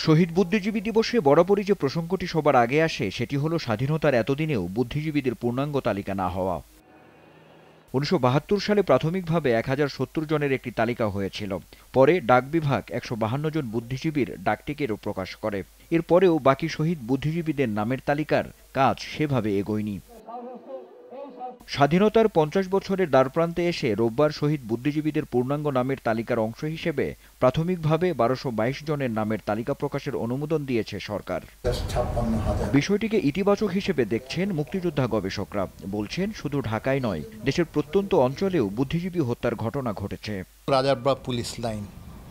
শহীদ বুদ্ধিজীবী দিবসে বরাবরই যে প্রসঙ্গটি সবার আগে আসে সেটি হলো স্বাধীনতার এতদিনেও বুদ্ধিজীবীদের পূর্ণাঙ্গ তালিকা না হওয়া। ১৯৭২ সালে প্রাথমিকভাবে ১,০৭০ জনের একটি তালিকা হয়েছিল। পরে ডাক বিভাগ ১৫২ জন বুদ্ধিজীবীর ডাকটিকিটও প্রকাশ করে। এরপরেও বাকি শহীদ বুদ্ধিজীবীদের নামের তালিকার কাজ সেভাবে এগোয়নি। স্বাধীনতার ৫০ বছরের দ্বারপ্রান্তে এসে রোববার শহীদ বুদ্ধিজীবীদের পূর্ণাঙ্গ নামের তালিকার অংশ হিসেবে প্রাথমিকভাবে ১২২২ জনের নামের তালিকা প্রকাশের অনুমোদন দিয়েছে সরকার। বিষয়টিকে ইতিবাচক হিসেবে দেখছেন মুক্তিযোদ্ধা গবেষকরা। বলছেন, শুধু ঢাকায় নয়, দেশের প্রত্যন্ত অঞ্চলেও বুদ্ধিজীবী হত্যার ঘটনা ঘটেছে। Rajarbagh police line,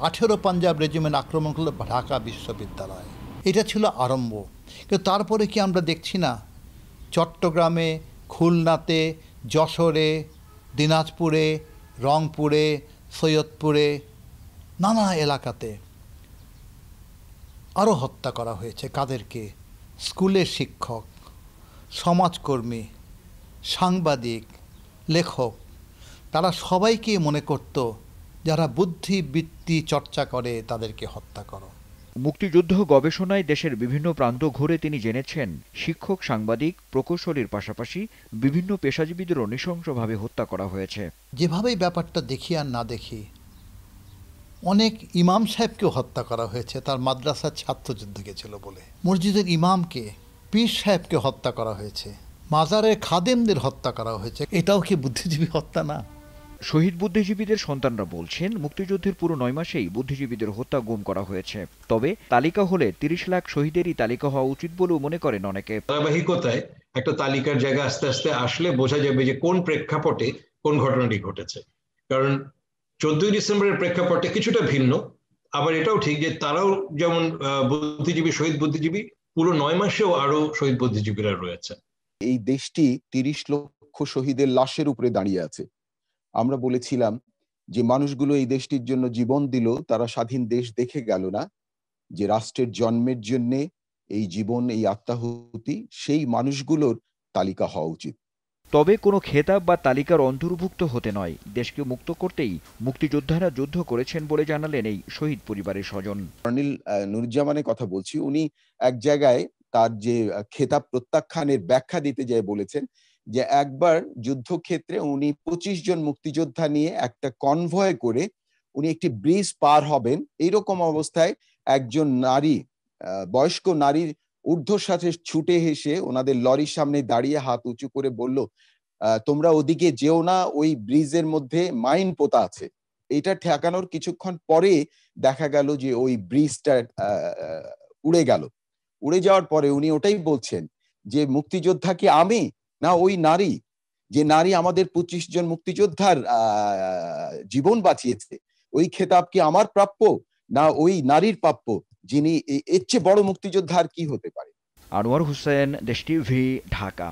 ১৮ Punjab regiment আক্রমণ করল ঢাকা বিশ্ববিদ্যালয়। এটা ছিল আরম্ভ, কিন্তু তারপরে কি আমরা দেখছি না চট্টগ্রামে, খুলনাতে, যশোরে, দিনাজপুরে, রংপুরে, সৈয়দপুরে, নানা এলাকাতে আরও হত্যা করা হয়েছে। কাদেরকে? স্কুলের শিক্ষক, সমাজকর্মী, সাংবাদিক, লেখক, তারা সবাইকে মনে করত যারা বুদ্ধিবৃত্তি চর্চা করে তাদেরকে হত্যা করো। মুক্তিযুদ্ধ গবেষণায় দেশের বিভিন্ন প্রান্ত ঘুরে তিনি জেনেছেন, শিক্ষক, সাংবাদিক, প্রকৌশলীর পাশাপাশি বিভিন্ন পেশাজীবীদেরও নৃশংসভাবে হত্যা করা হয়েছে। যেভাবেই ব্যাপারটা দেখি আর না দেখি, অনেক ইমাম সাহেবকেও হত্যা করা হয়েছে তার মাদ্রাসার ছাত্রযুদ্ধ গেছিল বলে। মসজিদের ইমামকে, পীর সাহেবকে হত্যা করা হয়েছে, মাজারের খাদেমদের হত্যা করা হয়েছে। এটাও কি বুদ্ধিজীবী হত্যা না? শহীদ বুদ্ধিজীবীদের সন্তানরা বলছেন, মুক্তিযুদ্ধের পুরো ৯ মাসেই বুদ্ধিজীবীদের হত্যা গুম করা হয়েছে। তবে তালিকা হলে ৩০ লাখ শহীদেরই তালিকা হওয়া উচিত বলেও মনে করেন অনেকে। ধারাবাহিকতায় একটা তালিকার জায়গা আস্তে আস্তে আসলে বোঝা যাবে যে কোন প্রেক্ষাপটে কোন ঘটনাটি ঘটেছে। কারণ ১৪ই ডিসেম্বরের প্রেক্ষাপটে কিছুটা ভিন্ন। আবার এটাও ঠিক যে তারাও যেমন বুদ্ধিজীবী, শহীদ বুদ্ধিজীবী, পুরো ৯ মাসেও আরো শহীদ বুদ্ধিজীবীরা রয়েছে। এই দেশটি ৩০ লক্ষ শহীদের লাশের উপরে দাঁড়িয়ে আছে। আমরা বলেছিলাম যে মানুষগুলো এই দেশটির জন্য জীবন দিল, তারা স্বাধীন দেশ দেখে গেল না, যে রাষ্ট্রের জন্মের জন্য এই জীবন, এই আত্মাহুতি, সেই মানুষগুলোর তালিকা হওয়া উচিত। তবে কোনো খেতাব বা তালিকার অন্তর্ভুক্ত হতে নয়, দেশকে মুক্ত করতেই মুক্তিযোদ্ধারা যুদ্ধ করেছেন বলে জানালেন এই শহীদ পরিবারের স্বজন। কর্নেল নুরুজ্জামানের কথা বলছি, উনি এক জায়গায় তার যে খেতাব প্রত্যাখ্যানের ব্যাখ্যা দিতে যেয়ে বলেছেন যে একবার যুদ্ধক্ষেত্রে উনি ২৫ জন মুক্তিযোদ্ধা নিয়ে একটা কনভয় করে উনি একটি ব্রিজ পার হবেন। এইরকম অবস্থায় একজন নারী, বয়স্ক নারীর ঊর্ধ্বশ্বাসে ছুটে এসে ওনাদের লরির সামনে দাঁড়িয়ে হাত উঁচু করে বলল, তোমরা ওদিকে যেও না, ওই ব্রিজের মধ্যে মাইন পোতা আছে। এটা ঠেকানোর কিছুক্ষণ পরে দেখা গেল যে ওই ব্রিজটা উড়ে গেল। উড়ে যাওয়ার পরে উনি ওটাই বলছেন যে মুক্তিযোদ্ধা কি আমি, না ওই নারী, যে নারী আমাদের ২৫ জন মুক্তিযোদ্ধার জীবন বাঁচিয়েছে, ওই খেতাব কি আমার প্রাপ্য, না ওই নারীর প্রাপ্য, যিনি এর চেয়ে বড় মুক্তিযোদ্ধা আর কি হতে পারে। আনোয়ার হোসেন, দেশ টিভি, ঢাকা।